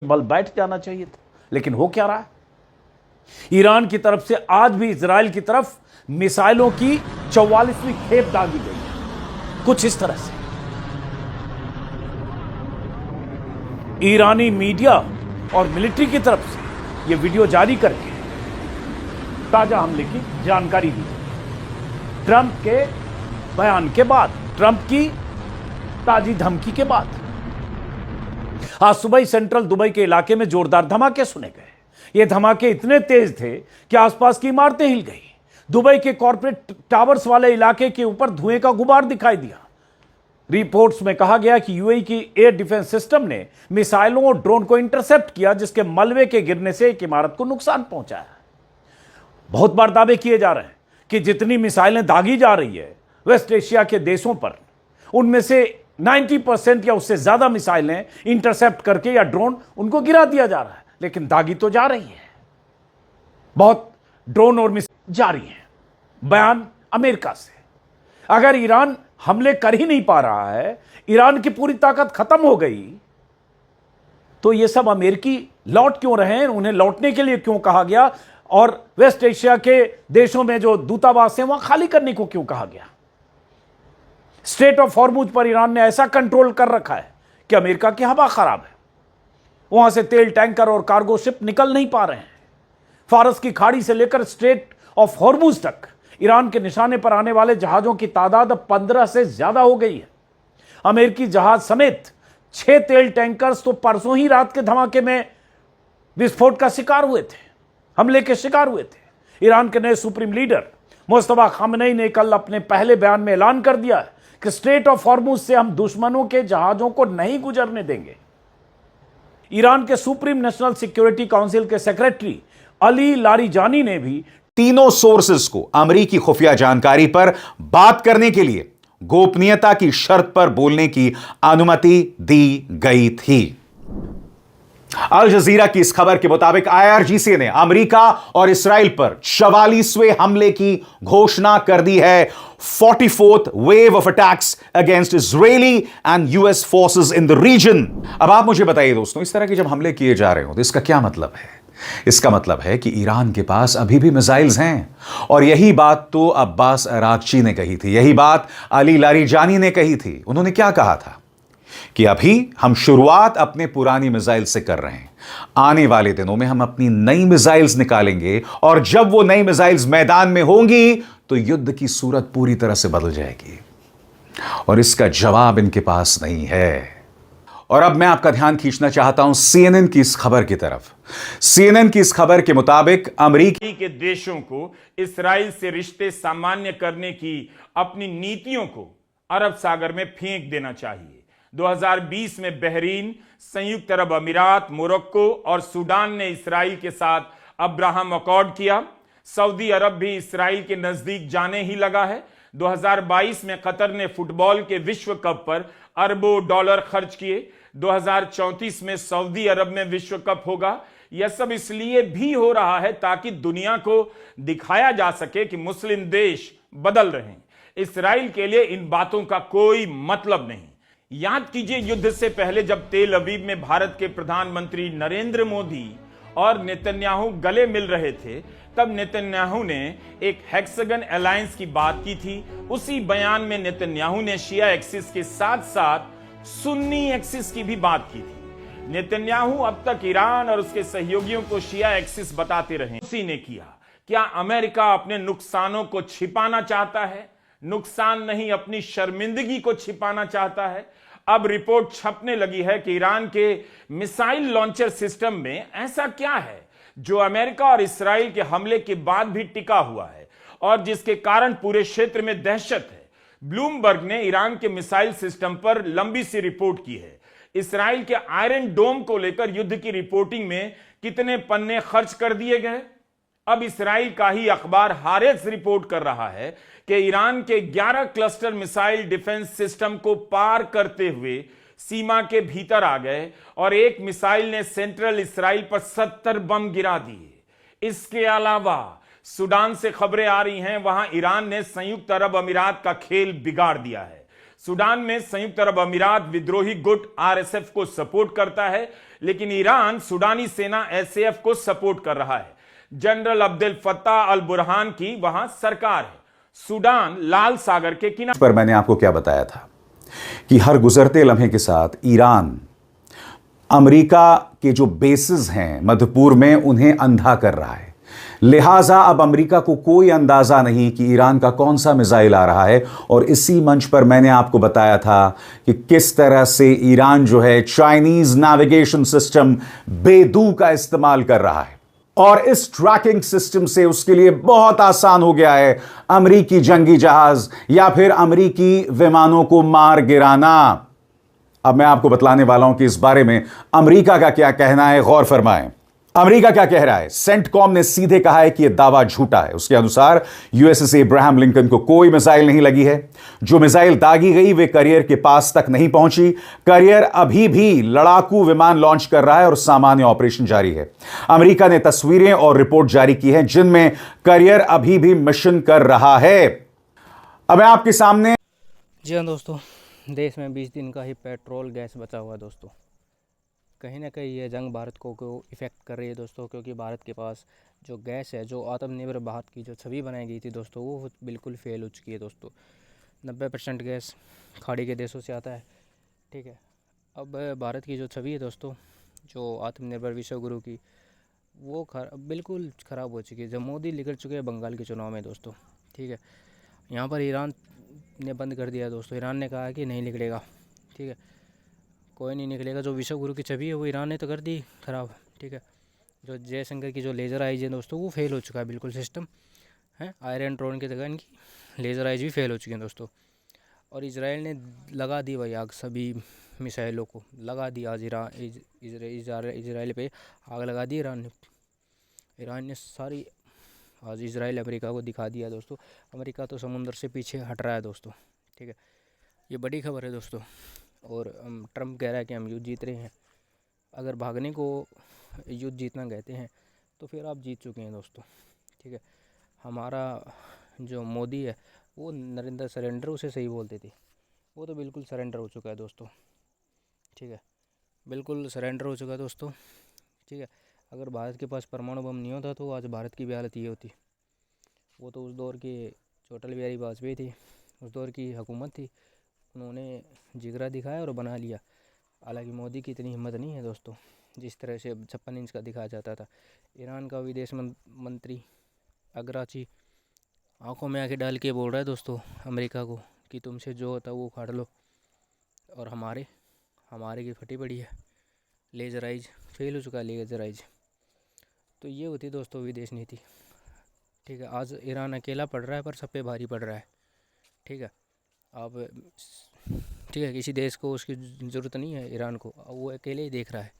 बल बैठ जाना चाहिए था। लेकिन हो क्या रहा है? ईरान की तरफ से आज भी इजराइल की तरफ मिसाइलों की 44वीं खेप दागी गई है। कुछ इस तरह से ईरानी मीडिया और मिलिट्री की तरफ से यह वीडियो जारी करके ताजा हमले की जानकारी दी। ट्रंप के बयान के बाद, ट्रंप की ताजी धमकी के बाद आज सुबह ही सेंट्रल दुबई के इलाके में जोरदार धमाके सुने गए। ये धमाके इतने तेज थे कि आसपास की इमारतें हिल गई। दुबई के कॉर्पोरेट टावर्स वाले इलाके के ऊपर धुएं का गुबार दिखाई दिया। रिपोर्ट्स में कहा गया कि यूएई की एयर डिफेंस सिस्टम ने मिसाइलों और ड्रोन को इंटरसेप्ट किया, जिसके मलबे के गिरने से एक इमारत को नुकसान पहुंचा है। बहुत बार दावे किए जा रहे हैं कि जितनी मिसाइलें दागी जा रही है वेस्ट एशिया के देशों पर, उनमें से 90% या उससे ज्यादा मिसाइलें इंटरसेप्ट करके या ड्रोन उनको गिरा दिया जा रहा है। लेकिन दागी तो जा रही है, बहुत ड्रोन और मिसाइल जारी हैं। बयान अमेरिका से, अगर ईरान हमले कर ही नहीं पा रहा है, ईरान की पूरी ताकत खत्म हो गई, तो ये सब अमेरिकी लौट क्यों रहे हैं? उन्हें लौटने के लिए क्यों कहा गया? और वेस्ट एशिया के देशों में जो दूतावास हैं वहां खाली करने को क्यों कहा गया? स्ट्रेट ऑफ हॉर्मुज पर ईरान ने ऐसा कंट्रोल कर रखा है कि अमेरिका की हवा खराब है, वहां से तेल टैंकर और कार्गो शिप निकल नहीं पा रहे हैं। फारस की खाड़ी से लेकर स्ट्रेट ऑफ हॉर्मुज तक ईरान के निशाने पर आने वाले जहाजों की तादाद अब 15 से ज्यादा हो गई है। अमेरिकी जहाज समेत 6 तेल टैंकर्स तो परसों ही रात के धमाके में विस्फोट का शिकार हुए थे, हमले के शिकार हुए थे। ईरान के नए सुप्रीम लीडर मुस्तफा खामनेई ने कल अपने पहले बयान में ऐलान कर दिया है कि स्ट्रेट ऑफ हॉर्मुज से हम दुश्मनों के जहाजों को नहीं गुजरने देंगे। ईरान के सुप्रीम नेशनल सिक्योरिटी काउंसिल के सेक्रेटरी अली लारिजानी ने भी तीनों सोर्सेस को अमेरिकी खुफिया जानकारी पर बात करने के लिए गोपनीयता की शर्त पर बोलने की अनुमति दी गई थी। अल जजीरा की इस खबर के मुताबिक आईआरजीसी ने अमेरिका और इसराइल पर 44वें हमले की घोषणा कर दी है। 44th wave of attacks against Israeli and US forces in the region. अब आप मुझे बताइए दोस्तों, इस तरह के जब हमले किए जा रहे हो तो इसका क्या मतलब है? इसका मतलब है कि ईरान के पास अभी भी मिसाइल्स हैं। और यही बात तो अब्बास अरागची ने कही थी, यही बात अली लारिजानी ने कही थी। उन्होंने क्या कहा था कि अभी हम शुरुआत अपने पुरानी मिसाइल से कर रहे हैं, आने वाले दिनों में हम अपनी नई मिसाइल्स निकालेंगे, और जब वो नई मिसाइल्स मैदान में होंगी तो युद्ध की सूरत पूरी तरह से बदल जाएगी। और इसका जवाब इनके पास नहीं है। और अब मैं आपका ध्यान खींचना चाहता हूं सीएनएन की इस खबर की तरफ। सीएनएन की इस खबर के मुताबिक अमेरिकी के देशों को इसराइल से रिश्ते सामान्य करने की अपनी नीतियों को अरब सागर में फेंक देना चाहिए। 2020 में बहरीन, संयुक्त अरब अमीरात, मोरक्को और सूडान ने इसराइल के साथ अब्राहम अकॉर्ड किया। सऊदी अरब भी इसराइल के नजदीक जाने ही लगा है। 2022 में कतर ने फुटबॉल के विश्व कप पर अरबों डॉलर खर्च किए। 2034 में सऊदी अरब में विश्व कप होगा। यह सब इसलिए भी हो रहा है ताकि दुनिया को दिखाया जा सके कि मुस्लिम देश बदल रहे हैं। इसराइल के लिए इन बातों का कोई मतलब नहीं। याद कीजिए, युद्ध से पहले जब तेल अवीव में भारत के प्रधानमंत्री नरेंद्र मोदी और नेतन्याहू गले मिल रहे थे, तब नेतन्याहू ने एक हेक्सागन अलायंस की बात की थी। उसी बयान में नेतन्याहू ने शिया एक्सिस के साथ साथ सुन्नी एक्सिस की भी बात की थी। नेतन्याहू अब तक ईरान और उसके सहयोगियों को शिया एक्सिस बताते रहे। उसी ने किया। क्या अमेरिका अपने नुकसानों को छिपाना चाहता है? नुकसान नहीं, अपनी शर्मिंदगी को छिपाना चाहता है। अब रिपोर्ट छपने लगी है कि ईरान के मिसाइल लॉन्चर सिस्टम में ऐसा क्या है जो अमेरिका और इसराइल के हमले के बाद भी टिका हुआ है और जिसके कारण पूरे क्षेत्र में दहशत है। ब्लूमबर्ग ने ईरान के मिसाइल सिस्टम पर लंबी सी रिपोर्ट की है। इसराइल के आयरन डोम को लेकर युद्ध की रिपोर्टिंग में कितने पन्ने खर्च कर दिए गए। अब इसराइल का ही अखबार हारेस रिपोर्ट कर रहा है कि ईरान के 11 क्लस्टर मिसाइल डिफेंस सिस्टम को पार करते हुए सीमा के भीतर आ गए और एक मिसाइल ने सेंट्रल इसराइल पर 70 बम गिरा दिए। इसके अलावा सूडान से खबरें आ रही हैं, वहां ईरान ने संयुक्त अरब अमीरात का खेल बिगाड़ दिया है। सूडान में संयुक्त अरब अमीरात विद्रोही गुट आरएसएफ को सपोर्ट करता है। लेकिन ईरान सुडानी सेना एसएएफ को सपोर्ट कर रहा है। General Abdel Fattah al Burhan की वहां सरकार है। सूडान लाल सागर के किनारे पर मैंने आपको क्या बताया था कि हर गुजरते लम्हे के साथ ईरान अमेरिका के जो बेसिस हैं मध्य पूर्व में उन्हें अंधा कर रहा है। लिहाजा अब अमेरिका को कोई अंदाजा नहीं कि ईरान का कौन सा मिसाइल आ रहा है। और इसी मंच पर मैंने आपको बताया था कि किस तरह से ईरान जो है चाइनीज नेविगेशन सिस्टम बेदू का इस्तेमाल कर रहा है और इस ट्रैकिंग सिस्टम से उसके लिए बहुत आसान हो गया है अमेरिकी जंगी जहाज या फिर अमेरिकी विमानों को मार गिराना। अब मैं आपको बतलाने वाला हूं कि इस बारे में अमेरिका का क्या कहना है, गौर फरमाएं। अमेरिका क्या कह रहा है? सेंटकॉम ने सीधे कहा है कि यह दावा झूठा है। उसके अनुसार यूएसएस इब्राहिम लिंकन को कोई मिसाइल नहीं लगी है। जो मिसाइल दागी गई वे करियर के पास तक नहीं पहुंची। करियर अभी भी लड़ाकू विमान लॉन्च कर रहा है और सामान्य ऑपरेशन जारी है। अमेरिका ने तस्वीरें और रिपोर्ट जारी की है जिनमें करियर अभी भी मिशन कर रहा है। अब मैं आपके सामने जी हाँ दोस्तों, देश में 20 दिन का ही पेट्रोल गैस बचा हुआ है दोस्तों। कहीं ना कहीं ये जंग भारत को इफ़ेक्ट कर रही है दोस्तों, क्योंकि भारत के पास जो गैस है, जो आत्मनिर्भर भारत की जो छवि बनाई गई थी दोस्तों, वो बिल्कुल फेल हो चुकी है दोस्तों। 90% गैस खाड़ी के देशों से आता है, ठीक है। अब भारत की जो छवि है दोस्तों, जो आत्मनिर्भर विश्व गुरु की, वो बिल्कुल ख़राब हो चुकी है। जब मोदी निकल चुके हैं बंगाल के चुनाव में दोस्तों, ठीक है। यहाँ पर ईरान ने बंद कर दिया दोस्तों। ईरान ने कहा कि नहीं निकलेगा, ठीक है, कोई नहीं निकलेगा। जो विश्व गुरु की छवि है वो ईरान ने तो कर दी ख़राब, ठीक है। जो जयशंकर की जो लेज़र आइज है दोस्तों, वो फेल हो चुका है बिल्कुल सिस्टम है। आयरन ड्रोन की जगह इनकी लेज़र आइज भी फेल हो चुकी हैं दोस्तों। और इजराइल ने लगा दी भाई आग, सभी मिसाइलों को लगा दी। आज इजराइल पे आग लगा दी ईरान ने सारी। आज इजराइल अमेरिका को दिखा दिया दोस्तों। अमेरिका तो समुंदर से पीछे हट रहा है दोस्तों, ठीक है। ये बड़ी खबर है दोस्तों। और ट्रम्प कह रहा है कि हम युद्ध जीत रहे हैं। अगर भागने को युद्ध जीतना कहते हैं तो फिर आप जीत चुके हैं दोस्तों, ठीक है। हमारा जो मोदी है वो नरेंद्र सरेंडर उसे सही बोलते थे, वो तो बिल्कुल सरेंडर हो चुका है दोस्तों, ठीक है। बिल्कुल सरेंडर हो चुका है दोस्तों, ठीक है। अगर भारत के पास परमाणु बम नहीं होता तो आज भारत की भी हालत ये होती। वो तो उस दौर के जो अटल बिहारी वाजपेयी थी, उस दौर की हुकूमत थी, उन्होंने जिगरा दिखाया और बना लिया। हालांकि मोदी की इतनी हिम्मत नहीं है दोस्तों, जिस तरह से 56 इंच का दिखाया जाता था। ईरान का विदेश मंत्री अगराची आंखों में आंखें डाल के बोल रहा है दोस्तों अमेरिका को कि तुमसे जो होता वो उखाड़ लो, और हमारे की फटी पड़ी है। लेजराइज फेल हो चुका है, लेजराइज। तो ये होती है दोस्तों विदेश नीति, ठीक है। आज ईरान अकेला पड़ रहा है पर सब पे भारी पड़ रहा है, ठीक है। अब ठीक है, किसी देश को उसकी ज़रूरत नहीं है ईरान को, वो अकेले ही देख रहा है।